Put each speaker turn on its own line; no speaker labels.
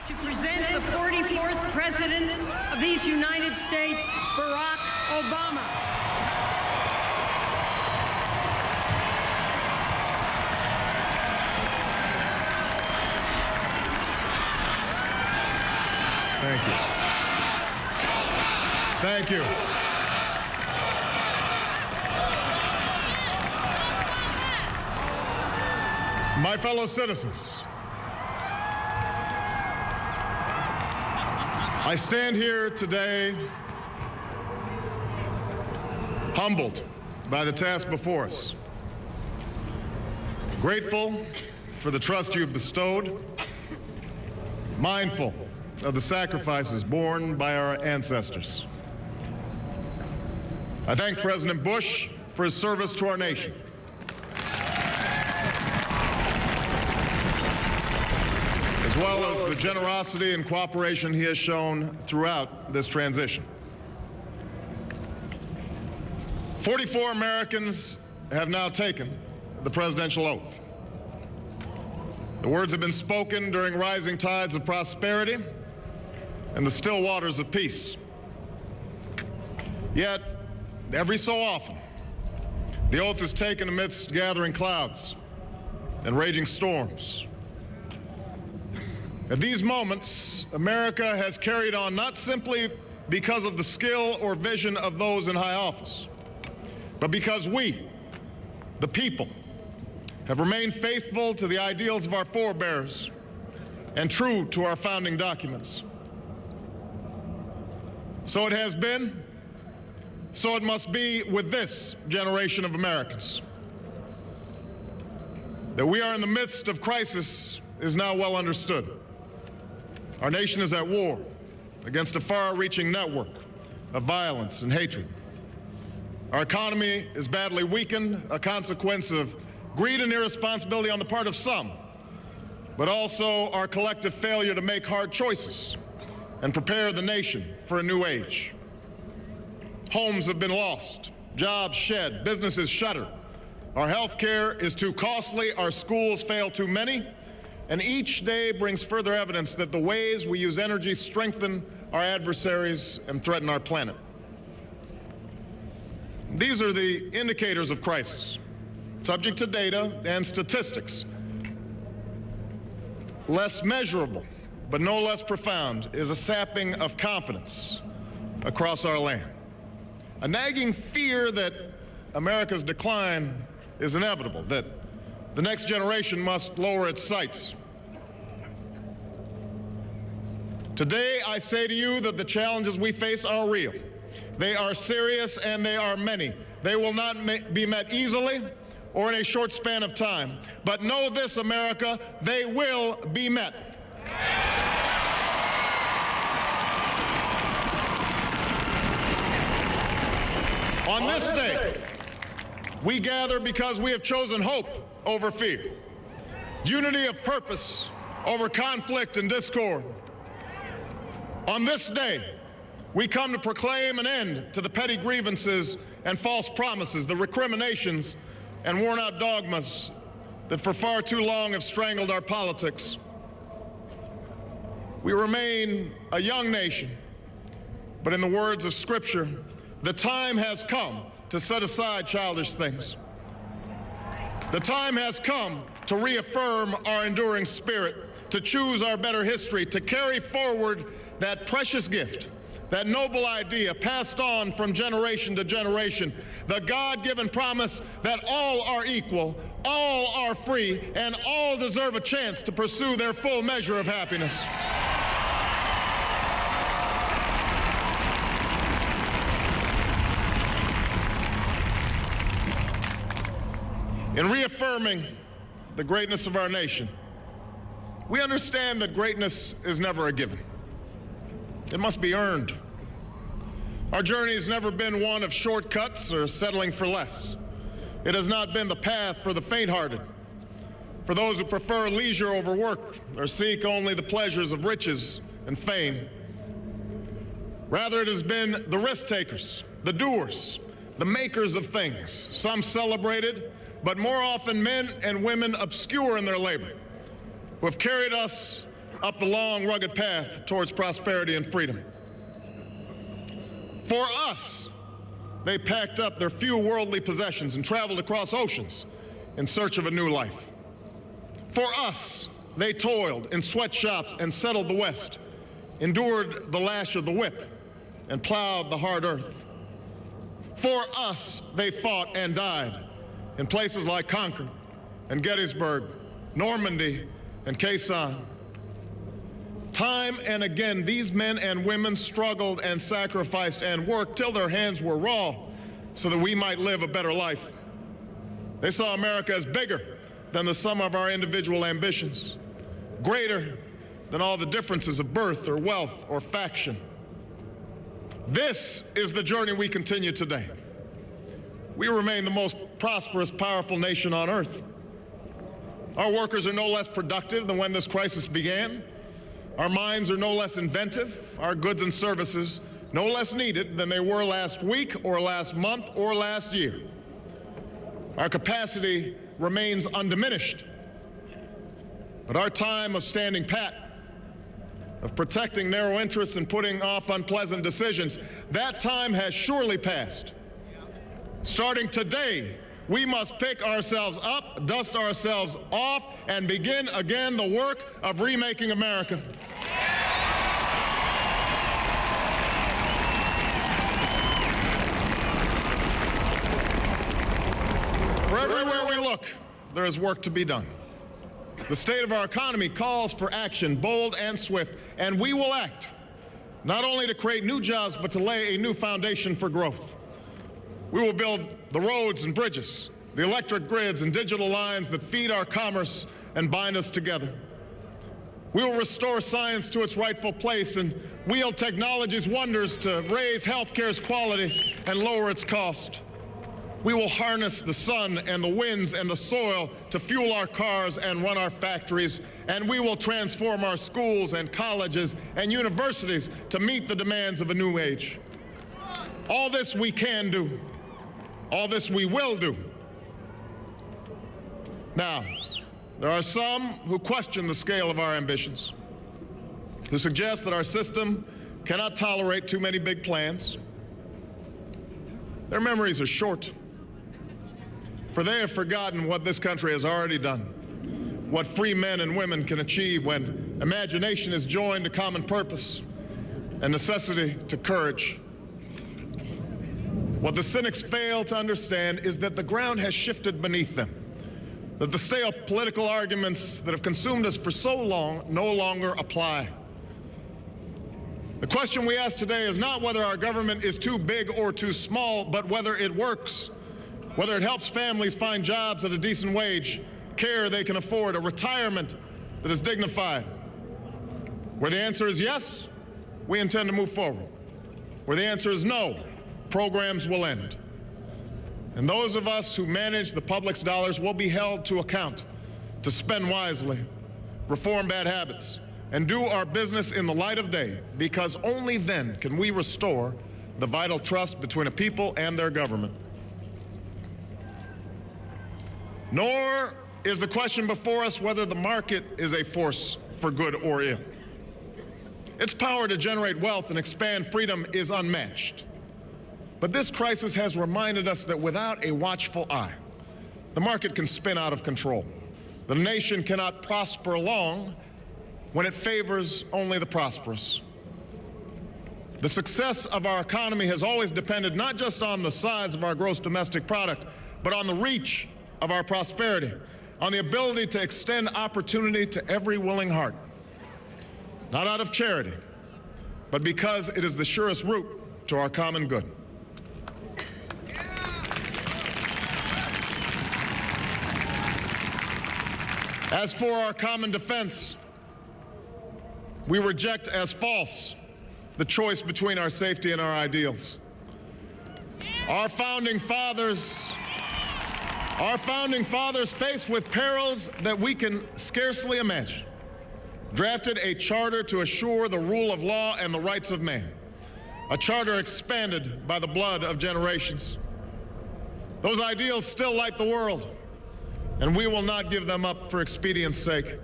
to present the 44th President of these United States, Barack Obama.
Thank you. Thank you. My fellow citizens, I stand here today humbled by the task before us, grateful for the trust you've bestowed, mindful of the sacrifices borne by our ancestors. I thank President Bush for his service to our nation. As well as the generosity and cooperation he has shown throughout this transition. 44 Americans have now taken the presidential oath. The words have been spoken during rising tides of prosperity and the still waters of peace. Yet, every so often, the oath is taken amidst gathering clouds and raging storms. At these moments, America has carried on not simply because of the skill or vision of those in high office, but because we, the people, have remained faithful to the ideals of our forebears and true to our founding documents. So it has been, so it must be with this generation of Americans. That we are in the midst of crisis is now well understood. Our nation is at war against a far-reaching network of violence and hatred. Our economy is badly weakened, a consequence of greed and irresponsibility on the part of some, but also our collective failure to make hard choices and prepare the nation for a new age. Homes have been lost, jobs shed, businesses shuttered. Our health care is too costly, our schools fail too many, and each day brings further evidence that the ways we use energy strengthen our adversaries and threaten our planet. These are the indicators of crisis, subject to data and statistics. Less measurable, but no less profound, is a sapping of confidence across our land. A nagging fear that America's decline is inevitable, that the next generation must lower its sights. Today, I say to you that the challenges we face are real. They are serious and they are many. They will not be met easily or in a short span of time. But know this, America, they will be met. On this day, we gather because we have chosen hope over fear, unity of purpose over conflict and discord. On this day, we come to proclaim an end to the petty grievances and false promises, the recriminations and worn-out dogmas that for far too long have strangled our politics. We remain a young nation, but in the words of Scripture, the time has come to set aside childish things. The time has come to reaffirm our enduring spirit, to choose our better history, to carry forward that precious gift, that noble idea passed on from generation to generation, the God-given promise that all are equal, all are free, and all deserve a chance to pursue their full measure of happiness. In reaffirming the greatness of our nation, we understand that greatness is never a given. It must be earned. Our journey has never been one of shortcuts or settling for less. It has not been the path for the faint-hearted, for those who prefer leisure over work or seek only the pleasures of riches and fame. Rather, it has been the risk-takers, the doers, the makers of things, some celebrated, but more often men and women obscure in their labor, who have carried us up the long, rugged path towards prosperity and freedom. For us, they packed up their few worldly possessions and traveled across oceans in search of a new life. For us, they toiled in sweatshops and settled the West, endured the lash of the whip, and plowed the hard earth. For us, they fought and died in places like Concord and Gettysburg, Normandy, and Khe Sanh. Time and again, these men and women struggled and sacrificed and worked till their hands were raw so that we might live a better life. They saw America as bigger than the sum of our individual ambitions, greater than all the differences of birth or wealth or faction. This is the journey we continue today. We remain the most prosperous, powerful nation on earth. Our workers are no less productive than when this crisis began. Our minds are no less inventive, our goods and services no less needed than they were last week or last month or last year. Our capacity remains undiminished. But our time of standing pat, of protecting narrow interests and putting off unpleasant decisions, that time has surely passed. Starting today, we must pick ourselves up, dust ourselves off, and begin again the work of remaking America. For everywhere we look, there is work to be done. The state of our economy calls for action, bold and swift, and we will act, not only to create new jobs, but to lay a new foundation for growth. We will build the roads and bridges, the electric grids and digital lines that feed our commerce and bind us together. We will restore science to its rightful place and wield technology's wonders to raise healthcare's quality and lower its cost. We will harness the sun and the winds and the soil to fuel our cars and run our factories, and we will transform our schools and colleges and universities to meet the demands of a new age. All this we can do. All this we will do. Now, there are some who question the scale of our ambitions, who suggest that our system cannot tolerate too many big plans. Their memories are short, for they have forgotten what this country has already done, what free men and women can achieve when imagination is joined to common purpose and necessity to courage. What the cynics fail to understand is that the ground has shifted beneath them, that the stale political arguments that have consumed us for so long no longer apply. The question we ask today is not whether our government is too big or too small, but whether it works, whether it helps families find jobs at a decent wage, care they can afford, a retirement that is dignified. Where the answer is yes, we intend to move forward. Where the answer is no, programs will end. And those of us who manage the public's dollars will be held to account to spend wisely, reform bad habits, and do our business in the light of day, because only then can we restore the vital trust between a people and their government. Nor is the question before us whether the market is a force for good or ill. Its power to generate wealth and expand freedom is unmatched. But this crisis has reminded us that without a watchful eye, the market can spin out of control. The nation cannot prosper long when it favors only the prosperous. The success of our economy has always depended not just on the size of our gross domestic product, but on the reach of our prosperity, on the ability to extend opportunity to every willing heart, not out of charity, but because it is the surest route to our common good. As for our common defense, we reject as false the choice between our safety and our ideals. Our founding fathers, faced with perils that we can scarcely imagine, drafted a charter to assure the rule of law and the rights of man, a charter expanded by the blood of generations. Those ideals still light the world, and we will not give them up for expedience' sake.